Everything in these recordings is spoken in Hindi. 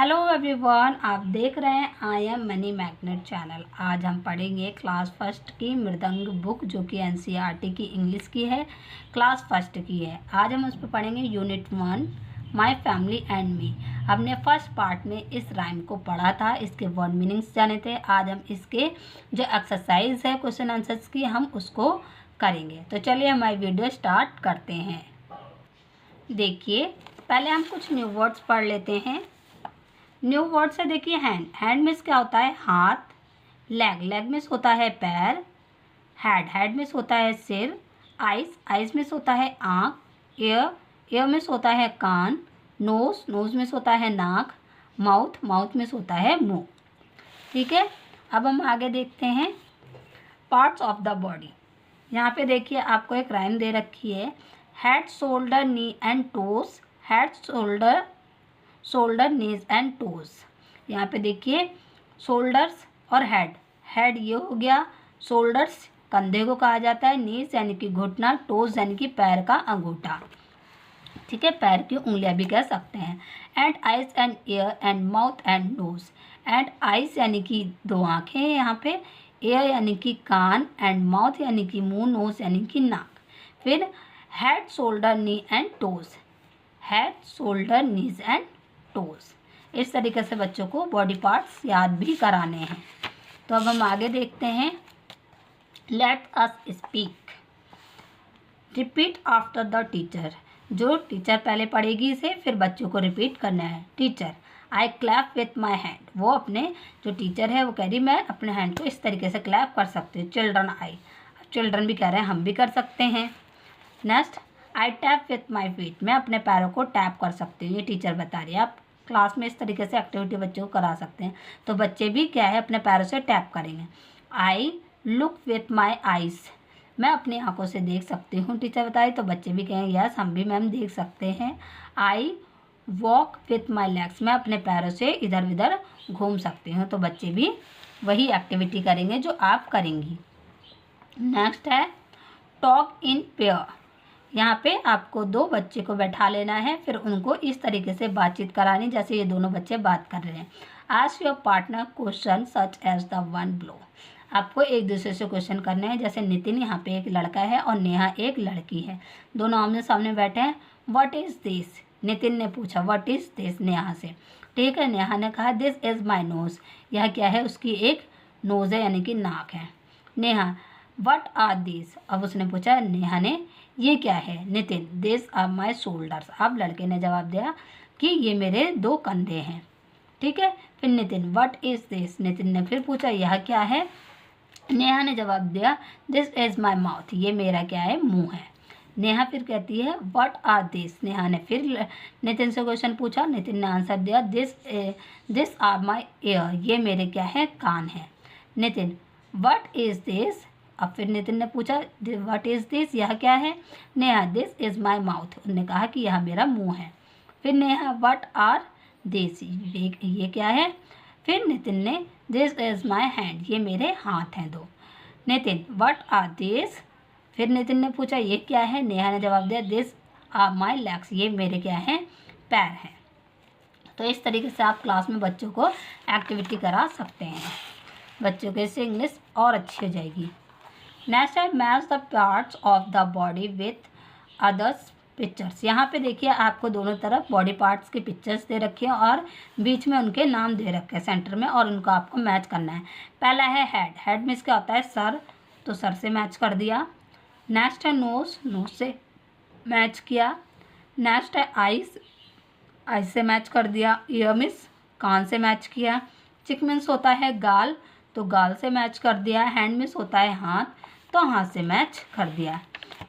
हेलो एवरीवन, आप देख रहे हैं I am money magnet channel. आज हम पढ़ेंगे क्लास फर्स्ट की मृदंग बुक, जो कि एनसीईआरटी की इंग्लिश की है, क्लास फर्स्ट की है। आज हम उस पर पढ़ेंगे unit 1 my family and me. हमने फर्स्ट पार्ट में इस राइम को पढ़ा था, इसके वर्ड मीनिंग्स जाने थे। आज हम इसके जो एक्सरसाइज है क्वेश्चन आंसर्स की, हम उसको करेंगे। तो चलिए हमारी वीडियो स्टार्ट करते हैं। देखिए, पहले हम कुछ न्यू वर्ड्स पढ़ लेते हैं। न्यू वर्ड्स है, देखिए हैंड। हैंड मीन्स क्या होता है? हाथ। लेग। लेग मीन्स होता है पैर। हेड। हेड मीन्स होता है सिर। आइज। आइज मीन्स होता है आँख। ईयर। ईयर मीन्स होता है कान। नोज। नोज मीन्स होता है नाक। माउथ। माउथ मीन्स होता है मुंह। ठीक है, अब हम आगे देखते हैं पार्ट्स ऑफ द बॉडी। यहाँ पे देखिए आपको एक राइम दे रखी है, head shoulder knee and toes. Head shoulder, shoulder knees and toes. यहाँ पे देखिए शोल्डर्स और हेड। हेड ये हो गया, शोल्डर्स कंधे को कहा जाता है, नीज यानी कि घुटना, टोज यानी कि पैर का अंगूठा। ठीक है, पैर की उंगलियां भी कह सकते हैं। And eyes and ear and mouth and nose. And eyes यानी कि दो आँखें हैं यहाँ पे, ईयर यानी कि कान, एंड माउथ यानी कि मुंह, नोज यानी कि नाक। फिर head shoulder knee and toes. Head shoulder knees and toes. इस तरीके से बच्चों को बॉडी पार्ट्स याद भी कराने हैं। तो अब हम आगे देखते हैं। Let us speak. Repeat after the teacher. जो टीचर पहले पढ़ेगी इसे, फिर बच्चों को रिपीट करना है। Teacher, I clap with my hand. वो अपने जो टीचर है वो कह रही मैं अपने हैंड को इस तरीके से क्लैप कर सकती हूँ। चिल्ड्रन, आई। चिल्ड्रन भी कह रहे हैं हम भी कर सकते हैं। Next, I tap with my feet. मैं अपने पैरों को टैप कर सकती हूँ, ये टीचर बता रही है। आप क्लास में इस तरीके से एक्टिविटी बच्चों को करा सकते हैं, तो बच्चे भी क्या है अपने पैरों से टैप करेंगे। I look with my eyes. मैं अपनी आंखों से देख सकती हूँ, टीचर बताए, तो बच्चे भी कहेंगे यस हम भी मैम देख सकते हैं। I walk with my legs. मैं अपने पैरों से इधर उधर घूम सकती हूँ, तो बच्चे भी वही एक्टिविटी करेंगे जो आप करेंगी। नेक्स्ट है टॉक इन पेयर। यहाँ पे आपको दो बच्चे को बैठा लेना है, फिर उनको इस तरीके से बातचीत करानी जैसे ये दोनों बच्चे बात कर रहे हैं। Ask your partner question such as the one below. आपको एक दूसरे से क्वेश्चन करने हैं। जैसे नितिन यहाँ पे एक लड़का है और नेहा एक लड़की है, दोनों आमने सामने बैठे हैं। What is this? नितिन ने पूछा व्हाट इज़ दिस नेहा से। ठीक है, नेहा ने कहा दिस इज़ माई नोज़। यह क्या है? उसकी एक नोज़ है यानी कि नाक है। Neha, what are this? अब उसने पूछा नेहा ने, ये क्या है? Nitin, this are my shoulders. अब लड़के ने जवाब दिया कि ये मेरे दो कंधे हैं। ठीक है, फिर Nitin, what is this? Nitin ने फिर पूछा यह क्या है? नेहा ने जवाब दिया दिस इज़ माई माउथ। ये मेरा क्या है? मुंह है। नेहा फिर कहती है व्हाट आर दिस? नेहा ने फिर नितिन से क्वेश्चन पूछा। नितिन ने आंसर दिया दिस आर माई ईयर। ये मेरे क्या है? कान है। Nitin, what is this? अब फिर नितिन ने पूछा व्हाट इज़ दिस? यह क्या है? Neha, this is my mouth. उन्होंने कहा कि यह मेरा मुंह है। फिर नेहा, व्हाट आर दिस? ये क्या है? फिर नितिन ने दिस इज़ माई हैंड। ये मेरे हाथ हैं दो। Nitin, what are this? फिर नितिन ने पूछा ये क्या है? नेहा ने जवाब दिया दिस आर माई लेग्स। ये मेरे क्या हैं? पैर हैं। तो इस तरीके से आप क्लास में बच्चों को एक्टिविटी करा सकते हैं। बच्चों के इससे इंग्लिश और अच्छी हो जाएगी। नेक्स्ट है match the parts of the body with others pictures. यहाँ पे देखिए आपको दोनों तरफ बॉडी पार्ट्स की पिक्चर्स दे रखी हैं और बीच में उनके नाम दे रखे हैं सेंटर में, और उनको आपको मैच करना है। पहला है हेड। हेड मीन्स क्या होता है? सर, तो सर से मैच कर दिया। नेक्स्ट है नोज। नोज से मैच किया। नेक्स्ट है आइज। आइज से मैच कर दिया। ईयर मीन्स कान से मैच किया। चिक मीन्स होता है गाल, तो गाल से मैच कर दिया। हैंड मीन्स होता है हाथ, तो हाथ से मैच कर दिया।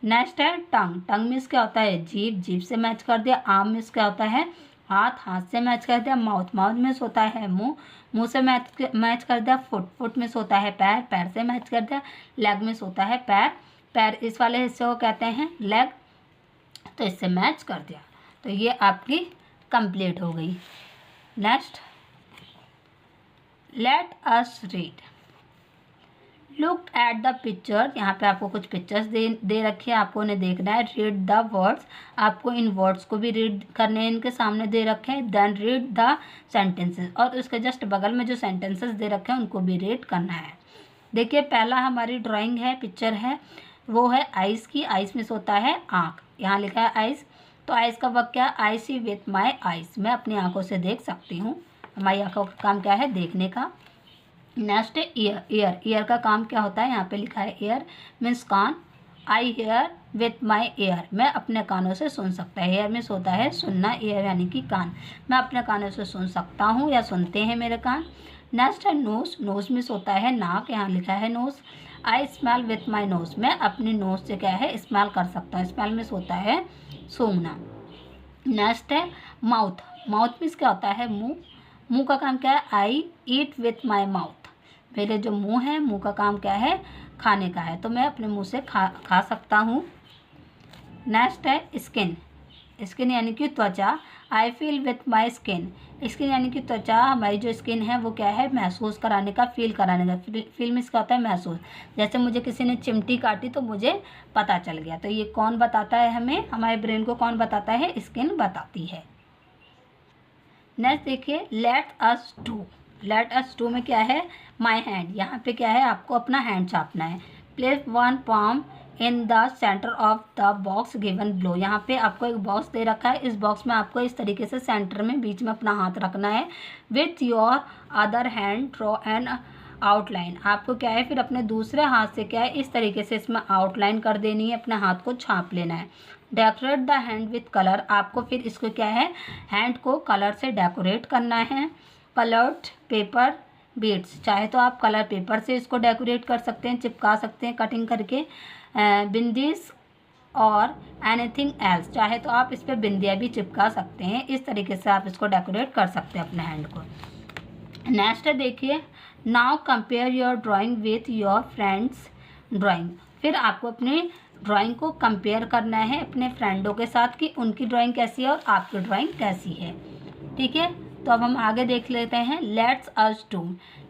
नेक्स्ट है टंग। टंग मीन्स क्या होता है? जीभ। जीभ से मैच कर दिया। आर्म मीन्स क्या होता है? हाथ। हाथ से मैच कर दिया। माउथ। माउथ मीन्स होता है मुंह। मुंह से मैच कर दिया। फुट। फुट मीन्स होता है पैर। पैर से मैच कर दिया। लेग मीन्स होता है पैर। पैर इस वाले हिस्से को कहते हैं लेग, तो इससे मैच कर दिया। तो ये आपकी कंप्लीट हो गई। Next, let us read. Look at the picture, यहाँ पे आपको कुछ पिक्चर्स दे रखी है, आपको उन्हें देखना है। रीड द वर्ड्स, आपको इन वर्ड्स को भी रीड करने हैं, इनके सामने दे रखे हैं। देन रीड द सेंटेंसेस, और उसके जस्ट बगल में जो सेंटेंसेस दे रखे हैं उनको भी रीड करना है। देखिए पहला हमारी ड्राइंग है, पिक्चर है, वो है आइस की। आइस में होता है आँख, यहाँ लिखा है आइस, तो आइस का वर्क क्या है? आई सी विथ माई आइस, मैं अपनी आँखों से देख सकती हूँ। हमारी आँखों का काम क्या है? देखने का। नेक्स्ट है ईयर। ईयर का काम क्या होता है? यहाँ पे लिखा है ईयर मीन्स कान। I hear with my ear, मैं अपने कानों से सुन सकता है। हेयर मीन्स होता है सुनना, ईयर यानी कि कान, मैं अपने कानों से सुन सकता हूँ या सुनते हैं मेरे कान। नेक्स्ट है नोज। नोज मीन्स होता है नाक, यहाँ लिखा है nose. I smell with my nose, मैं अपनी नोज से क्या है? स्मेल कर सकता हूँ। स्मेल मीन्स होता है सूंघना। नेक्स्ट है माउथ। माउथ मीन्स क्या होता है? मुंह। मुंह का काम क्या है? आई ईट विथ माई माउथ, मेरे जो मुंह है, मुंह का काम क्या है? खाने का है, तो मैं अपने मुंह से खा सकता हूँ। नेक्स्ट है स्किन। स्किन यानी कि त्वचा। I feel with my skin. Skin यानी कि त्वचा, हमारी जो स्किन है वो क्या है? महसूस कराने का, फील कराने का। फील मीन्स क्या होता है? महसूस। जैसे मुझे किसी ने चिमटी काटी तो मुझे पता चल गया, तो ये कौन बताता है हमें? हमारे ब्रेन को कौन बताता है? स्किन बताती है। नेक्स्ट देखिए let us do. Let us do में क्या है? माई हैंड, यहाँ पे क्या है? आपको अपना हैंड छापना है। Place one palm in the centre of the box given below, यहाँ पे आपको एक बॉक्स दे रखा है, इस बॉक्स में आपको इस तरीके से सेंटर में बीच में अपना हाथ रखना है। With your other hand draw an outline, आपको क्या है? फिर अपने दूसरे हाथ से क्या है? इस तरीके से इसमें आउटलाइन कर देनी है, अपने हाथ को छाप लेना है। Decorate the hand with colour, आपको फिर इसको क्या है? हैंड को कलर से डेकोरेट करना है। कलर्ड पेपर बीड्स, चाहे तो आप कलर पेपर से इसको डेकोरेट कर सकते हैं, चिपका सकते हैं कटिंग करके। बिंदीज और एनीथिंग एल्स, चाहे तो आप इस पर बिंदियाँ भी चिपका सकते हैं। इस तरीके से आप इसको डेकोरेट कर सकते हैं अपने हैंड को। नेक्स्ट है देखिए now compare your drawing with your friends drawing, फिर आपको अपनी ड्राइंग को कंपेयर करना है अपने फ्रेंडों के साथ कि उनकी ड्राइंग कैसी है और आपकी ड्राइंग कैसी है। ठीक है, तो अब हम आगे देख लेते हैं let's us do.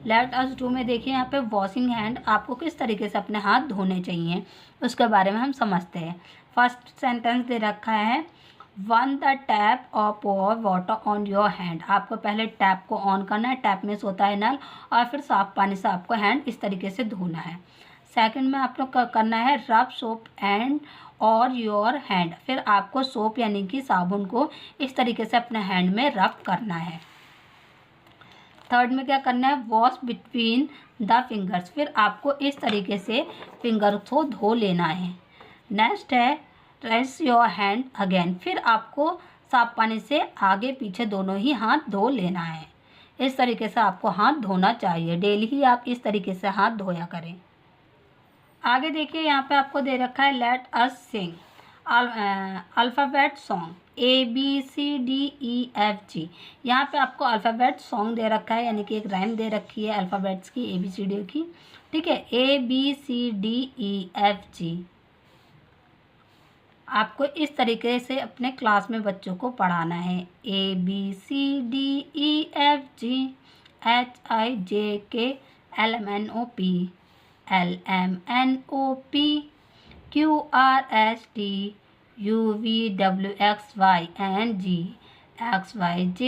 Let us do में देखिए यहाँ पे वॉशिंग हैंड, आपको किस तरीके से अपने हाथ धोने चाहिए उसके बारे में हम समझते हैं। फर्स्ट सेंटेंस दे रखा है वन द टैप और पोर वाटर ऑन योर हैंड, आपको पहले टैप को ऑन करना है, टैप में होता है नल, और फिर साफ पानी से आपको हैंड इस तरीके से धोना है। सेकंड में आप लोग करना है रब सोप एंड और योर हैंड, फिर आपको सोप यानी कि साबुन को इस तरीके से अपने हैंड में रब करना है। थर्ड में क्या करना है? वॉश बिटवीन द फिंगर्स, फिर आपको इस तरीके से फिंगर को धो लेना है। नेक्स्ट है रेस योर हैंड अगेन, फिर आपको साफ पानी से आगे पीछे दोनों ही हाथ धो लेना है। इस तरीके से आपको हाथ धोना चाहिए, डेली ही आप इस तरीके से हाथ धोया करें। आगे देखिए यहाँ पे आपको दे रखा है लेट अस सिंग अल्फ़ाबेट सॉन्ग ABCDEFG, यहाँ पे आपको अल्फ़ाबेट सॉन्ग दे रखा है, यानी कि एक राइम दे रखी है अल्फ़ाबेट्स की ABCD की। ठीक है, ABCDEFG आपको इस तरीके से अपने क्लास में बच्चों को पढ़ाना है। ABCDEFG HIJKLMNOP LMNOP QRST UVWXYNG XYZ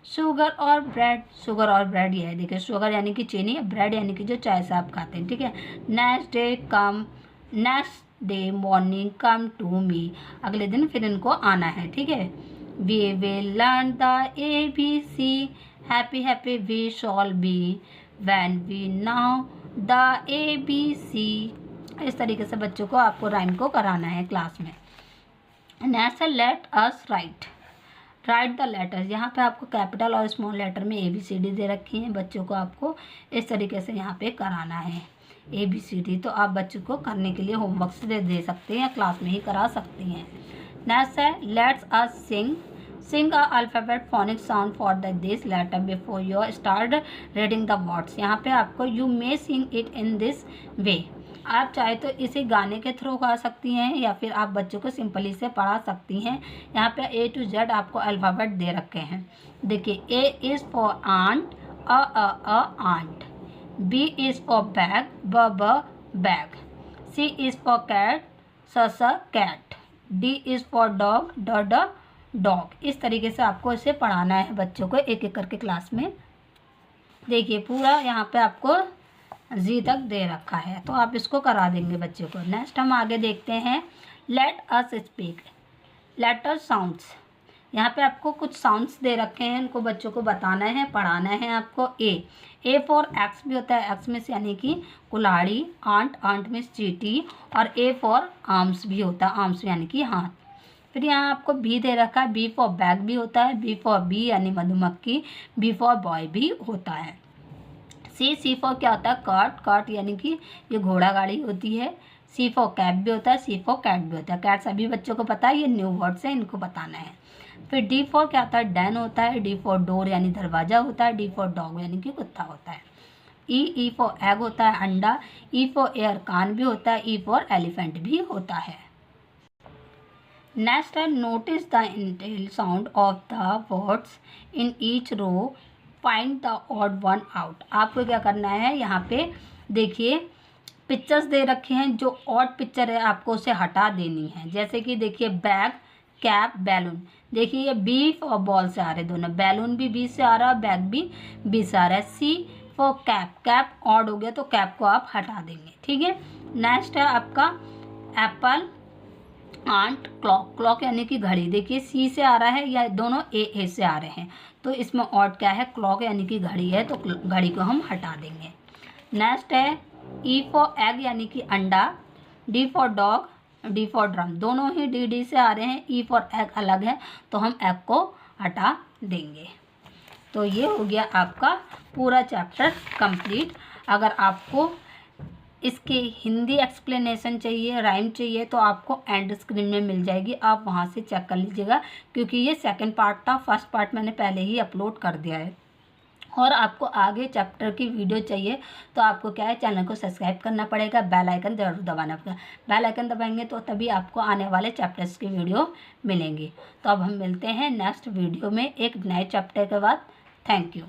sugar और ब्रेड। शुगर और ब्रेड ये है, देखिए शुगर यानी कि चीनी, ब्रेड यानी कि जो चाय से आप खाते हैं। ठीक है, next day morning come to me, अगले दिन फिर इनको आना है। ठीक है, we will learn the ABC happy happy we shall be when we know the ABC, इस तरीके से बच्चों को आपको राइम को कराना है क्लास में। Next let us right the letters, यहाँ पे आपको कैपिटल और स्मॉल लेटर में ABCD दे रखी हैं, बच्चों को आपको इस तरीके से यहाँ पे कराना है ABCD। तो आप बच्चों को करने के लिए होमवर्क से दे सकते हैं या क्लास में ही करा सकती हैं। नेक्स्ट है let's us sing a alphabet phonic sound for this letter before you start reading the words, यहाँ पे आपको you may sing it in this way, आप चाहे तो इसे गाने के थ्रू गा सकती हैं या फिर आप बच्चों को सिंपली से पढ़ा सकती हैं। यहाँ पे A to Z आपको अल्फ़ाबेट दे रखे हैं। देखिए A is for aunt, a aunt, B is for bag, bag. C is for cat, cat. D is for dog, dog. इस तरीके से आपको इसे पढ़ाना है बच्चों को एक एक करके क्लास में। देखिए पूरा यहाँ पे आपको जी तक दे रखा है, तो आप इसको करा देंगे बच्चे को। नेक्स्ट हम आगे देखते हैं, let us speak, letter sounds. यहाँ पे आपको कुछ साउंड्स दे रखे हैं, इनको बच्चों को बताना है, पढ़ाना है आपको। ए फॉर एक्स भी होता है, एक्स मीन्स यानी कि कुल्हाड़ी, आंट, आंट मीन्स चींटी, और ए फॉर आर्म्स भी होता है, आर्म्स यानी कि हाथ। फिर यहाँ आपको बी दे रखा है, बी फॉर बैग भी होता है, बी फॉर बी यानी मधुमक्खी, बी फॉर बॉय भी होता है। सी फॉर क्या होता है, कार्ट, कार्ट यानी कि ये घोड़ा गाड़ी होती है। सी फॉर कैप भी होता है, सी फॉर कैट भी होता है। कैट सभी बच्चों को पता है, ये न्यू वर्ड्स है, इनको बताना है। फिर डी फॉर क्या होता है, डैन होता है। डी फॉर डोर यानी दरवाज़ा होता है। डी फॉर डॉग यानी कि कुत्ता होता है। ई फॉर एग होता है, अंडा। ई फॉर एयर, कान भी होता है। ई फॉर एलिफेंट भी होता है। नेक्स्ट है, notice the initial sound of the words in each row, find the odd one out. आपको क्या करना है, यहाँ पे देखिए पिक्चर्स दे रखे हैं, जो ऑड पिक्चर है आपको उसे हटा देनी है। जैसे कि देखिए बैग, कैप, बैलून। देखिए ये बी और बॉल से आ रहे दोनों, बैलून भी बी से आ रहा है, बैग भी बी से आ रहा है। सी फॉर कैप, कैप ऑड हो गया तो कैप को आप हटा देंगे, ठीक है। नेक्स्ट है आपका एप्पल, आंट, क्लॉक, क्लॉक यानी कि घड़ी। देखिए सी से आ रहा है, या दोनों ए से आ रहे हैं, तो इसमें ऑड क्या है, क्लॉक यानी कि घड़ी है, तो घड़ी को हम हटा देंगे। नेक्स्ट है ई फॉर एग यानी कि अंडा। D for dog, D for drum, दोनों ही डी से आ रहे हैं। ई फॉर एग अलग है, तो हम एग को हटा देंगे। तो ये हो गया आपका पूरा चैप्टर कंप्लीट। अगर आपको इसके हिंदी एक्सप्लेनेशन चाहिए, राइम चाहिए, तो आपको एंड स्क्रीन में मिल जाएगी, आप वहाँ से चेक कर लीजिएगा, क्योंकि ये सेकंड पार्ट था, फर्स्ट पार्ट मैंने पहले ही अपलोड कर दिया है। और आपको आगे चैप्टर की वीडियो चाहिए तो आपको क्या है, चैनल को सब्सक्राइब करना पड़ेगा, बेल आइकन ज़रूर दबाना पड़ेगा। बेल आइकन दबाएंगे तो तभी आपको आने वाले चैप्टर्स की वीडियो मिलेंगी। तो अब हम मिलते हैं नेक्स्ट वीडियो में एक नए चैप्टर के बाद। Thank you.